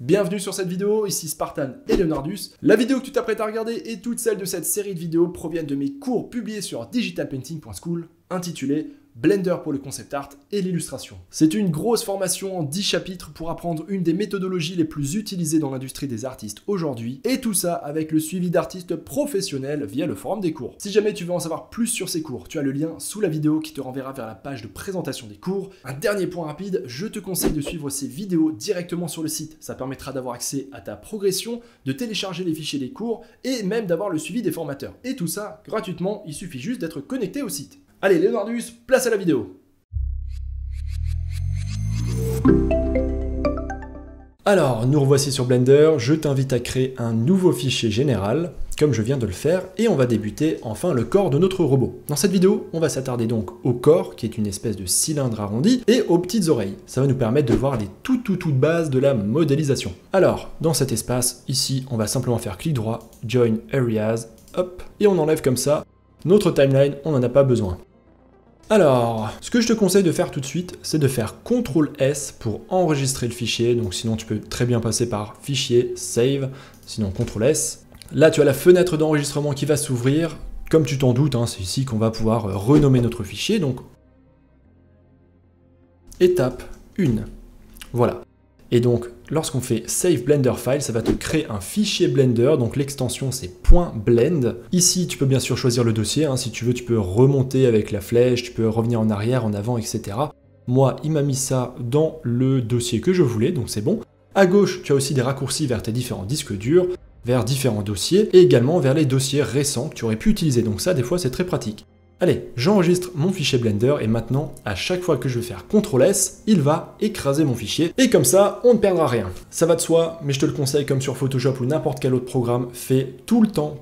Bienvenue sur cette vidéo, ici Spartan et Leonardus. La vidéo que tu t'apprêtes à regarder et toutes celles de cette série de vidéos proviennent de mes cours publiés sur digitalpainting.school intitulés Blender pour le concept art et l'illustration. C'est une grosse formation en 10 chapitres pour apprendre une des méthodologies les plus utilisées dans l'industrie des artistes aujourd'hui, et tout ça avec le suivi d'artistes professionnels via le forum des cours. Si jamais tu veux en savoir plus sur ces cours, tu as le lien sous la vidéo qui te renverra vers la page de présentation des cours. Un dernier point rapide, je te conseille de suivre ces vidéos directement sur le site. Ça permettra d'avoir accès à ta progression, de télécharger les fichiers des cours et même d'avoir le suivi des formateurs. Et tout ça gratuitement, il suffit juste d'être connecté au site. Allez, Leonardus, place à la vidéo. Alors, nous revoici sur Blender, je t'invite à créer un nouveau fichier général, comme je viens de le faire, et on va débuter enfin le corps de notre robot. Dans cette vidéo, on va s'attarder donc au corps, qui est une espèce de cylindre arrondi, et aux petites oreilles. Ça va nous permettre de voir les toutes bases de la modélisation. Alors, dans cet espace, ici, on va simplement faire clic droit, Join Areas, hop, et on enlève comme ça. Notre timeline, on n'en a pas besoin. Alors, ce que je te conseille de faire tout de suite, c'est de faire CTRL-S pour enregistrer le fichier. Donc sinon, tu peux très bien passer par Fichier, Save, sinon CTRL-S. Là, tu as la fenêtre d'enregistrement qui va s'ouvrir. Comme tu t'en doutes, hein, c'est ici qu'on va pouvoir renommer notre fichier. Donc, étape 1. Voilà. Et donc, lorsqu'on fait Save Blender File, ça va te créer un fichier Blender, donc l'extension c'est .blend. Ici, tu peux bien sûr choisir le dossier, hein. Si tu veux, tu peux remonter avec la flèche, tu peux revenir en arrière, en avant, etc. Moi, il m'a mis ça dans le dossier que je voulais, donc c'est bon. À gauche, tu as aussi des raccourcis vers tes différents disques durs, vers différents dossiers, et également vers les dossiers récents que tu aurais pu utiliser, donc ça, des fois, c'est très pratique. Allez, j'enregistre mon fichier Blender et maintenant, à chaque fois que je vais faire CTRL-S, il va écraser mon fichier. Et comme ça, on ne perdra rien. Ça va de soi, mais je te le conseille comme sur Photoshop ou n'importe quel autre programme, fais tout le temps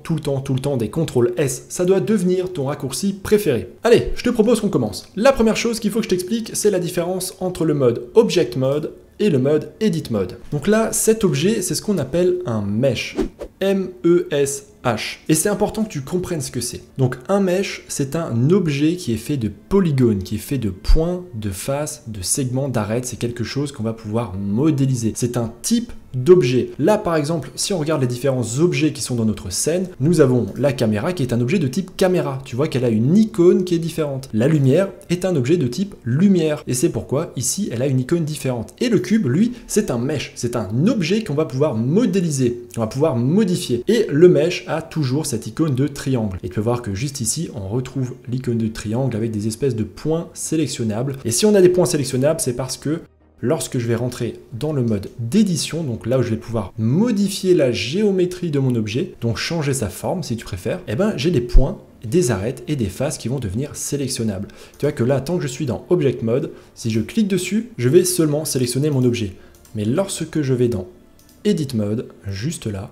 des CTRL-S. Ça doit devenir ton raccourci préféré. Allez, je te propose qu'on commence. La première chose qu'il faut que je t'explique, c'est la différence entre le mode Object Mode et le mode Edit Mode. Donc là, cet objet, c'est ce qu'on appelle un mesh. M-E-S-H. Et c'est important que tu comprennes ce que c'est. Donc un mesh, c'est un objet qui est fait de polygones, qui est fait de points, de faces, de segments, d'arêtes. C'est quelque chose qu'on va pouvoir modéliser. C'est un type d'objet. Là, par exemple, si on regarde les différents objets qui sont dans notre scène, nous avons la caméra qui est un objet de type caméra. Tu vois qu'elle a une icône qui est différente. La lumière est un objet de type lumière. Et c'est pourquoi ici, elle a une icône différente. Et le cube, lui, c'est un mesh. C'est un objet qu'on va pouvoir modéliser. On va pouvoir modifier. Et le mesh a toujours cette icône de triangle. Et tu peux voir que juste ici, on retrouve l'icône de triangle avec des espèces de points sélectionnables. Et si on a des points sélectionnables, c'est parce que lorsque je vais rentrer dans le mode d'édition, donc là où je vais pouvoir modifier la géométrie de mon objet, donc changer sa forme si tu préfères, eh ben j'ai des points, des arêtes et des faces qui vont devenir sélectionnables. Tu vois que là, tant que je suis dans Object Mode, si je clique dessus, je vais seulement sélectionner mon objet. Mais lorsque je vais dans Edit Mode, juste là,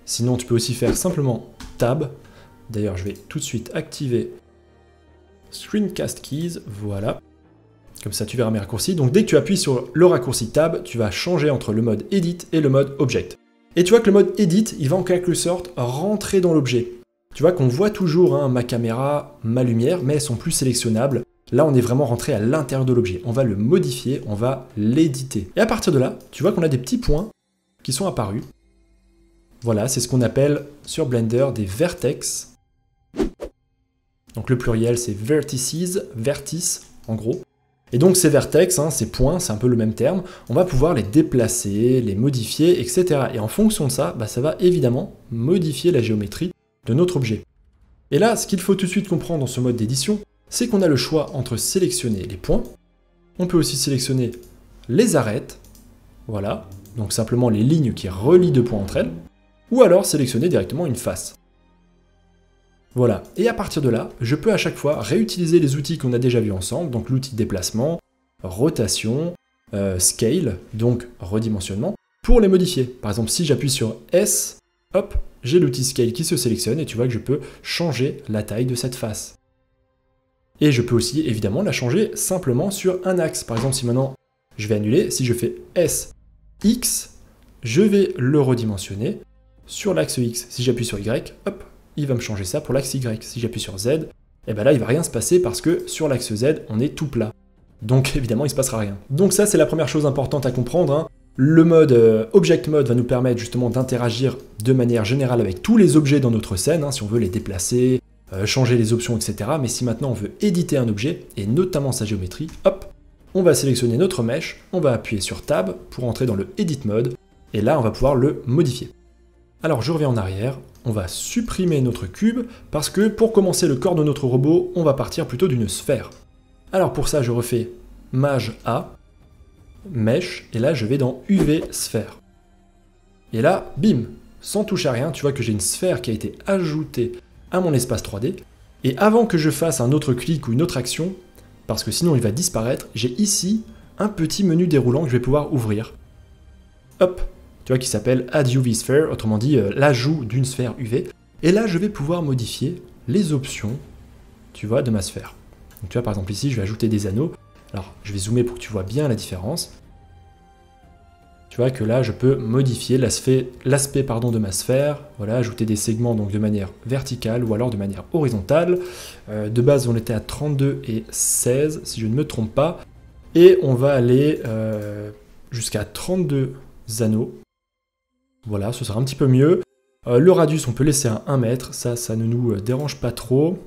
sinon tu peux aussi faire simplement Tab. D'ailleurs, je vais tout de suite activer Screencast Keys, voilà. Comme ça, tu verras mes raccourcis. Donc, dès que tu appuies sur le raccourci Tab, tu vas changer entre le mode Edit et le mode Object. Et tu vois que le mode Edit, il va en quelque sorte rentrer dans l'objet. Tu vois qu'on voit toujours hein, ma caméra, ma lumière, mais elles sont plus sélectionnables. Là, on est vraiment rentré à l'intérieur de l'objet. On va le modifier, on va l'éditer. Et à partir de là, tu vois qu'on a des petits points qui sont apparus. Voilà, c'est ce qu'on appelle sur Blender des vertex. Donc, le pluriel, c'est vertices, vertices, en gros. Et donc ces vertex, hein, ces points, c'est un peu le même terme, on va pouvoir les déplacer, les modifier, etc. Et en fonction de ça, bah, ça va évidemment modifier la géométrie de notre objet. Et là, ce qu'il faut tout de suite comprendre dans ce mode d'édition, c'est qu'on a le choix entre sélectionner les points, on peut aussi sélectionner les arêtes, voilà, donc simplement les lignes qui relient deux points entre elles, ou alors sélectionner directement une face. Voilà, et à partir de là, je peux à chaque fois réutiliser les outils qu'on a déjà vus ensemble, donc l'outil déplacement, rotation, scale, donc redimensionnement, pour les modifier. Par exemple, si j'appuie sur S, hop, j'ai l'outil scale qui se sélectionne et tu vois que je peux changer la taille de cette face. Et je peux aussi évidemment la changer simplement sur un axe. Par exemple, si maintenant je vais annuler, si je fais S, X, je vais le redimensionner sur l'axe X. Si j'appuie sur Y, hop, il va me changer ça pour l'axe Y. Si j'appuie sur Z, et bien là, il ne va rien se passer parce que sur l'axe Z, on est tout plat. Donc évidemment, il ne se passera rien. Donc ça, c'est la première chose importante à comprendre, hein. Le mode Object Mode va nous permettre justement d'interagir de manière générale avec tous les objets dans notre scène, hein, si on veut les déplacer, changer les options, etc. Mais si maintenant on veut éditer un objet, et notamment sa géométrie, hop, on va sélectionner notre mesh, on va appuyer sur Tab pour entrer dans le Edit Mode, et là on va pouvoir le modifier. Alors je reviens en arrière, on va supprimer notre cube, parce que pour commencer le corps de notre robot, on va partir plutôt d'une sphère. Alors pour ça je refais Maj A, Mesh, et là je vais dans UV Sphère. Et là, bim, sans toucher à rien, tu vois que j'ai une sphère qui a été ajoutée à mon espace 3D, et avant que je fasse un autre clic ou une autre action, parce que sinon il va disparaître, j'ai ici un petit menu déroulant que je vais pouvoir ouvrir. Hop, tu vois, qui s'appelle Add UV Sphere, autrement dit l'ajout d'une sphère UV. Et là, je vais pouvoir modifier les options, tu vois, de ma sphère. Donc tu vois, par exemple ici, je vais ajouter des anneaux. Alors, je vais zoomer pour que tu vois bien la différence. Tu vois que là, je peux modifier l'aspect de ma sphère, voilà, ajouter des segments donc de manière verticale ou alors de manière horizontale. De base, on était à 32 et 16, si je ne me trompe pas. Et on va aller jusqu'à 32 anneaux. Voilà, ce sera un petit peu mieux. Le radius, on peut laisser à 1 mètre, ça ne nous dérange pas trop.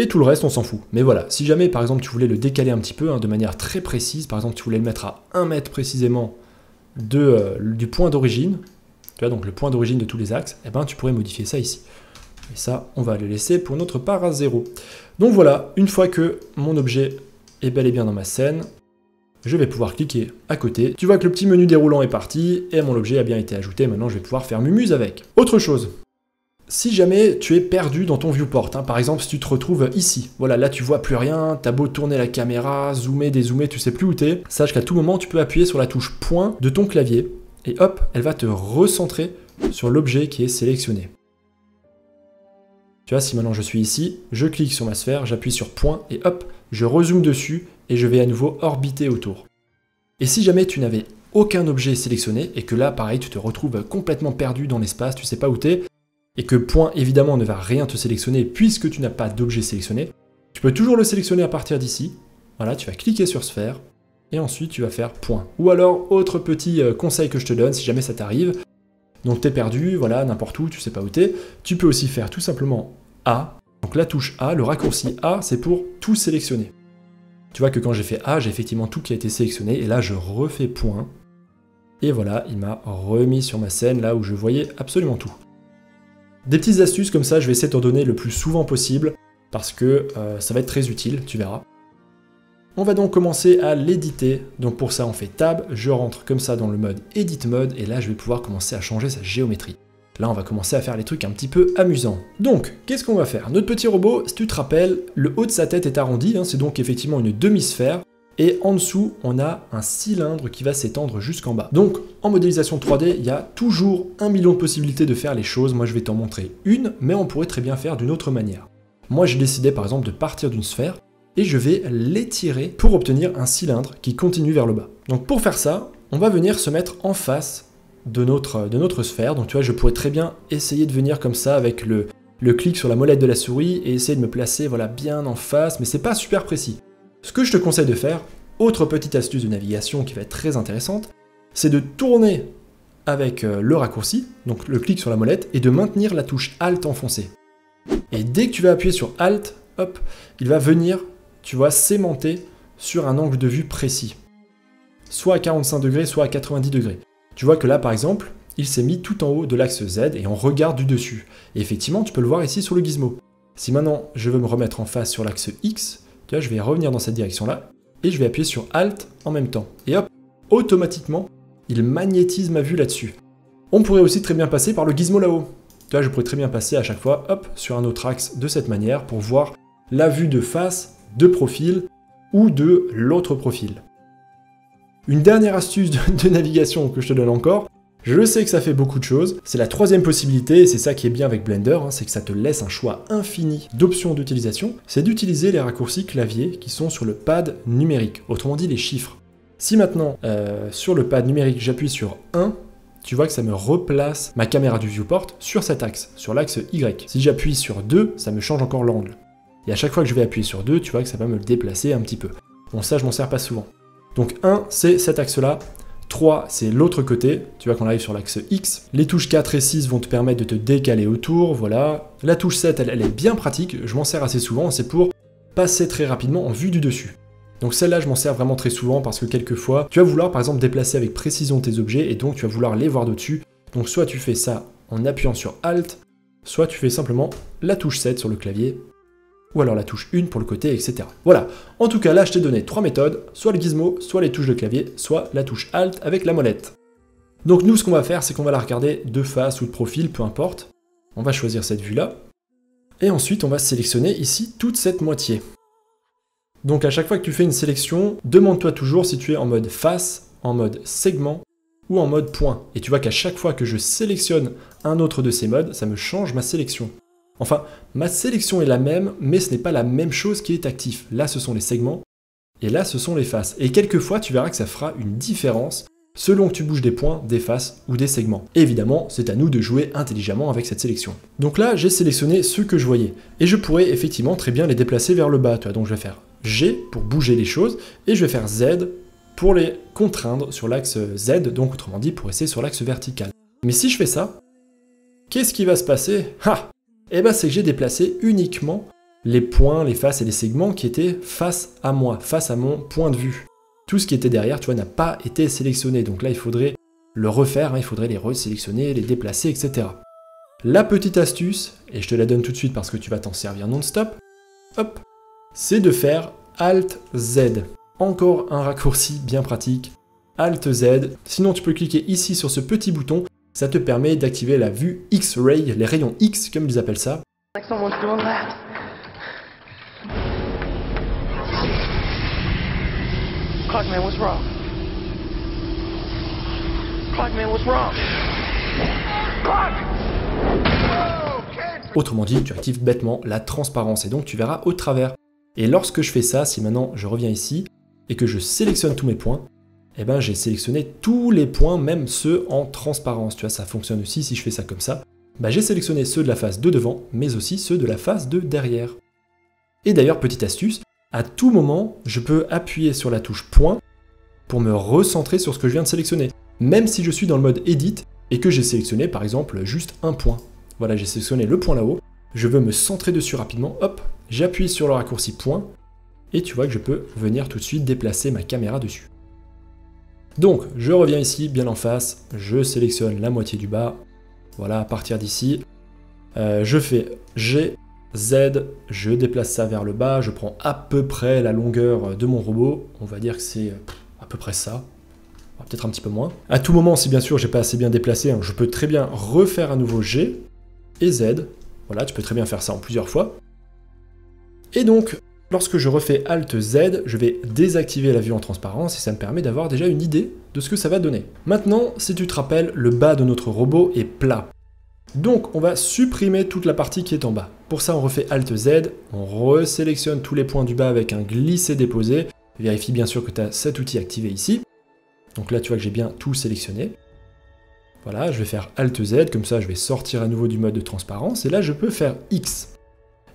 Et tout le reste, on s'en fout. Mais voilà, si jamais, par exemple, tu voulais le décaler un petit peu, hein, de manière très précise, par exemple, tu voulais le mettre à 1 mètre précisément du point d'origine, tu vois, donc le point d'origine de tous les axes, eh ben, tu pourrais modifier ça ici. Et ça, on va le laisser pour notre part à 0. Donc voilà, une fois que mon objet est bel et bien dans ma scène, je vais pouvoir cliquer à côté. Tu vois que le petit menu déroulant est parti, et mon objet a bien été ajouté. Maintenant, je vais pouvoir faire mumuse avec. Autre chose. Si jamais tu es perdu dans ton viewport, hein, par exemple si tu te retrouves ici, voilà, là tu vois plus rien, t'as beau tourner la caméra, zoomer, dézoomer, tu sais plus où t'es, sache qu'à tout moment tu peux appuyer sur la touche point de ton clavier, et hop, elle va te recentrer sur l'objet qui est sélectionné. Tu vois, si maintenant je suis ici, je clique sur ma sphère, j'appuie sur point, et hop, je rezoome dessus, et je vais à nouveau orbiter autour. Et si jamais tu n'avais aucun objet sélectionné, et que là, pareil, tu te retrouves complètement perdu dans l'espace, tu sais pas où t'es, et que point évidemment ne va rien te sélectionner puisque tu n'as pas d'objet sélectionné, tu peux toujours le sélectionner à partir d'ici. Voilà, tu vas cliquer sur sphère et ensuite tu vas faire point. Ou alors, autre petit conseil que je te donne si jamais ça t'arrive, donc t'es perdu, voilà, n'importe où, tu sais pas où t'es, tu peux aussi faire tout simplement A. Donc la touche A, le raccourci A, c'est pour tout sélectionner. Tu vois que quand j'ai fait A, j'ai effectivement tout qui a été sélectionné et là je refais point. Et voilà, il m'a remis sur ma scène là où je voyais absolument tout. Des petites astuces comme ça, je vais essayer de t'en donner le plus souvent possible, parce que ça va être très utile, tu verras. On va donc commencer à l'éditer, donc pour ça on fait Tab, je rentre comme ça dans le mode Edit Mode, et là je vais pouvoir commencer à changer sa géométrie. Là on va commencer à faire les trucs un petit peu amusants. Donc, qu'est-ce qu'on va faire? Notre petit robot, si tu te rappelles, le haut de sa tête est arrondi, hein, c'est donc effectivement une demi-sphère, et en dessous, on a un cylindre qui va s'étendre jusqu'en bas. Donc, en modélisation 3D, il y a toujours 1 million de possibilités de faire les choses. Moi, je vais t'en montrer une, mais on pourrait très bien faire d'une autre manière. Moi, j'ai décidé, par exemple, de partir d'une sphère, et je vais l'étirer pour obtenir un cylindre qui continue vers le bas. Donc, pour faire ça, on va venir se mettre en face de notre sphère. Donc, tu vois, je pourrais très bien essayer de venir comme ça, avec le clic sur la molette de la souris, et essayer de me placer, voilà, bien en face, mais c'est pas super précis. Ce que je te conseille de faire, autre petite astuce de navigation qui va être très intéressante, c'est de tourner avec le raccourci, donc le clic sur la molette, et de maintenir la touche Alt enfoncée. Et dès que tu vas appuyer sur Alt, hop, il va venir, tu vois, s'aimanter sur un angle de vue précis. Soit à 45 degrés, soit à 90 degrés. Tu vois que là, par exemple, il s'est mis tout en haut de l'axe Z et on regarde du dessus. Et effectivement, tu peux le voir ici sur le gizmo. Si maintenant, je veux me remettre en face sur l'axe X, tu vois, je vais revenir dans cette direction-là, et je vais appuyer sur Alt en même temps. Et hop, automatiquement, il magnétise ma vue là-dessus. On pourrait aussi très bien passer par le gizmo là-haut. Tu vois, je pourrais très bien passer à chaque fois, hop, sur un autre axe de cette manière, pour voir la vue de face, de profil, ou de l'autre profil. Une dernière astuce de navigation que je te donne encore, je sais que ça fait beaucoup de choses, c'est la troisième possibilité, et c'est ça qui est bien avec Blender, hein, c'est que ça te laisse un choix infini d'options d'utilisation, c'est d'utiliser les raccourcis clavier qui sont sur le pad numérique, autrement dit les chiffres. Si maintenant, sur le pad numérique, j'appuie sur 1, tu vois que ça me replace ma caméra du viewport sur cet axe, sur l'axe Y. Si j'appuie sur 2, ça me change encore l'angle. Et à chaque fois que je vais appuyer sur 2, tu vois que ça va me le déplacer un petit peu. Bon, ça, je m'en sers pas souvent. Donc 1, c'est cet axe-là. 3, c'est l'autre côté, tu vois qu'on arrive sur l'axe X. Les touches 4 et 6 vont te permettre de te décaler autour, voilà. La touche 7, elle est bien pratique, je m'en sers assez souvent, c'est pour passer très rapidement en vue du dessus. Donc celle-là, je m'en sers vraiment très souvent parce que quelquefois, tu vas vouloir par exemple déplacer avec précision tes objets et donc tu vas vouloir les voir d'au-dessus. Donc soit tu fais ça en appuyant sur Alt, soit tu fais simplement la touche 7 sur le clavier, ou alors la touche 1 pour le côté, etc. Voilà, en tout cas là je t'ai donné 3 méthodes, soit le gizmo, soit les touches de clavier, soit la touche Alt avec la molette. Donc nous ce qu'on va faire, c'est qu'on va la regarder de face ou de profil, peu importe. On va choisir cette vue-là, et ensuite on va sélectionner ici toute cette moitié. Donc à chaque fois que tu fais une sélection, demande-toi toujours si tu es en mode face, en mode segment, ou en mode point. Et tu vois qu'à chaque fois que je sélectionne un autre de ces modes, ça me change ma sélection. Enfin, ma sélection est la même, mais ce n'est pas la même chose qui est actif. Là, ce sont les segments, et là, ce sont les faces. Et quelquefois, tu verras que ça fera une différence selon que tu bouges des points, des faces ou des segments. Et évidemment, c'est à nous de jouer intelligemment avec cette sélection. Donc là, j'ai sélectionné ceux que je voyais. Et je pourrais effectivement très bien les déplacer vers le bas. Donc je vais faire G pour bouger les choses, et je vais faire Z pour les contraindre sur l'axe Z, donc autrement dit, pour rester sur l'axe vertical. Mais si je fais ça, qu'est-ce qui va se passer? Eh ben, c'est que j'ai déplacé uniquement les points, les faces et les segments qui étaient face à moi, face à mon point de vue. Tout ce qui était derrière, tu vois, n'a pas été sélectionné. Donc là, il faudrait le refaire, il faudrait les resélectionner, les déplacer, etc. La petite astuce, et je te la donne tout de suite parce que tu vas t'en servir non-stop, hop, c'est de faire Alt-Z. Encore un raccourci bien pratique, Alt-Z. Sinon, tu peux cliquer ici sur ce petit bouton. Ça te permet d'activer la vue X-Ray, les rayons X comme ils appellent ça. Autrement dit, tu actives bêtement la transparence et donc tu verras au travers. Et lorsque je fais ça, si maintenant je reviens ici et que je sélectionne tous mes points, eh ben, j'ai sélectionné tous les points, même ceux en transparence. Tu vois, ça fonctionne aussi si je fais ça comme ça. Bah, j'ai sélectionné ceux de la face de devant, mais aussi ceux de la face de derrière. Et d'ailleurs, petite astuce, à tout moment, je peux appuyer sur la touche point pour me recentrer sur ce que je viens de sélectionner. Même si je suis dans le mode Edit et que j'ai sélectionné, par exemple, juste un point. Voilà, j'ai sélectionné le point là-haut. Je veux me centrer dessus rapidement. Hop, j'appuie sur le raccourci point. Et tu vois que je peux venir tout de suite déplacer ma caméra dessus. Donc, je reviens ici, bien en face, je sélectionne la moitié du bas, voilà, à partir d'ici, je fais G, Z, je déplace ça vers le bas, je prends à peu près la longueur de mon robot, on va dire que c'est à peu près ça, peut-être un petit peu moins. À tout moment, si bien sûr j'ai pas assez bien déplacé, je peux très bien refaire à nouveau G et Z, voilà, tu peux très bien faire ça en plusieurs fois. Et donc, lorsque je refais Alt Z, je vais désactiver la vue en transparence et ça me permet d'avoir déjà une idée de ce que ça va donner. Maintenant, si tu te rappelles, le bas de notre robot est plat. Donc on va supprimer toute la partie qui est en bas. Pour ça, on refait Alt Z, on resélectionne tous les points du bas avec un glisser-déposer. Vérifie bien sûr que tu as cet outil activé ici. Donc là, tu vois que j'ai bien tout sélectionné. Voilà, je vais faire Alt Z, comme ça je vais sortir à nouveau du mode de transparence et là je peux faire X.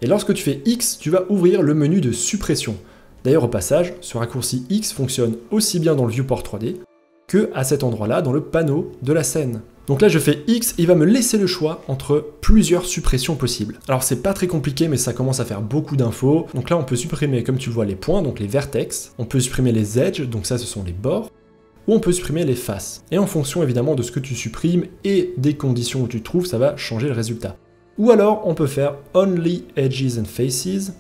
Et lorsque tu fais X, tu vas ouvrir le menu de suppression. D'ailleurs, au passage, ce raccourci X fonctionne aussi bien dans le viewport 3D que à cet endroit-là, dans le panneau de la scène. Donc là, je fais X, il va me laisser le choix entre plusieurs suppressions possibles. Alors, c'est pas très compliqué, mais ça commence à faire beaucoup d'infos. Donc là, on peut supprimer, comme tu le vois, les points, donc les vertex. On peut supprimer les edges, donc ça, ce sont les bords. Ou on peut supprimer les faces. Et en fonction, évidemment, de ce que tu supprimes et des conditions où tu te trouves, ça va changer le résultat. Ou alors, on peut faire Only Edges and Faces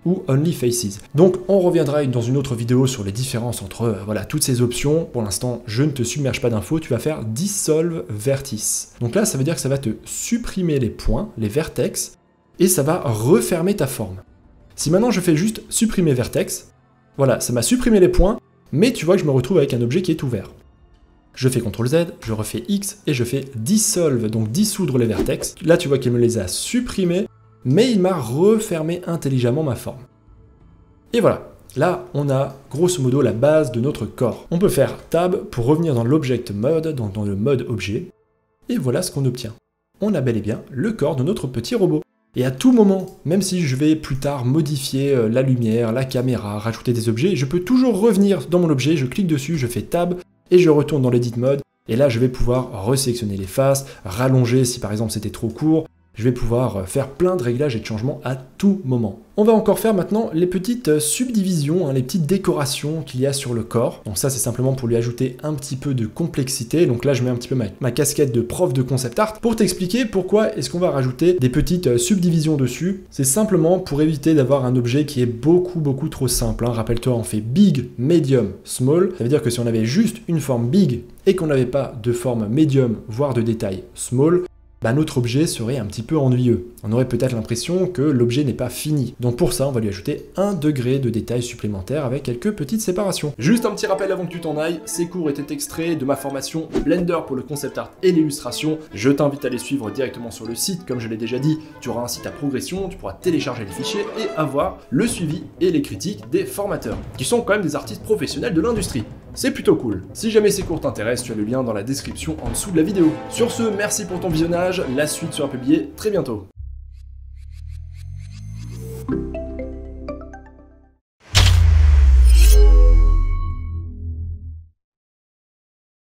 ou Only Faces. Donc, on reviendra dans une autre vidéo sur les différences entre voilà, toutes ces options. Pour l'instant, je ne te submerge pas d'infos, tu vas faire Dissolve Vertice. Donc là, ça veut dire que ça va te supprimer les points, les vertex, et ça va refermer ta forme. Si maintenant je fais juste supprimer vertex, voilà, ça m'a supprimé les points, mais tu vois que je me retrouve avec un objet qui est ouvert. Je fais CTRL Z, je refais X et je fais Dissolve, donc dissoudre les vertex. Là, tu vois qu'il me les a supprimés, mais il m'a refermé intelligemment ma forme. Et voilà, là, on a grosso modo la base de notre corps. On peut faire Tab pour revenir dans l'Object Mode, donc dans le mode objet, et voilà ce qu'on obtient. On a bel et bien le corps de notre petit robot. Et à tout moment, même si je vais plus tard modifier la lumière, la caméra, rajouter des objets, je peux toujours revenir dans mon objet, je clique dessus, je fais Tab, et je retourne dans l'Edit Mode. Et là, je vais pouvoir resélectionner les faces, rallonger si par exemple c'était trop court. Je vais pouvoir faire plein de réglages et de changements à tout moment. On va encore faire maintenant les petites subdivisions, les petites décorations qu'il y a sur le corps. Donc ça, c'est simplement pour lui ajouter un petit peu de complexité. Donc là, je mets un petit peu ma casquette de prof de concept art pour t'expliquer pourquoi est-ce qu'on va rajouter des petites subdivisions dessus. C'est simplement pour éviter d'avoir un objet qui est beaucoup trop simple. Rappelle-toi, on fait big, medium, small. Ça veut dire que si on avait juste une forme big et qu'on n'avait pas de forme medium, voire de détail small, notre objet serait un petit peu ennuyeux. On aurait peut-être l'impression que l'objet n'est pas fini. Donc pour ça, on va lui ajouter 1 degré de détail supplémentaire avec quelques petites séparations. Juste un petit rappel avant que tu t'en ailles, ces cours étaient extraits de ma formation Blender pour le concept art et l'illustration. Je t'invite à les suivre directement sur le site, comme je l'ai déjà dit. Tu auras un site à progression, tu pourras télécharger les fichiers et avoir le suivi et les critiques des formateurs, qui sont quand même des artistes professionnels de l'industrie. C'est plutôt cool. Si jamais ces cours t'intéressent, tu as le lien dans la description en dessous de la vidéo. Sur ce, merci pour ton visionnage, la suite sera publiée très bientôt.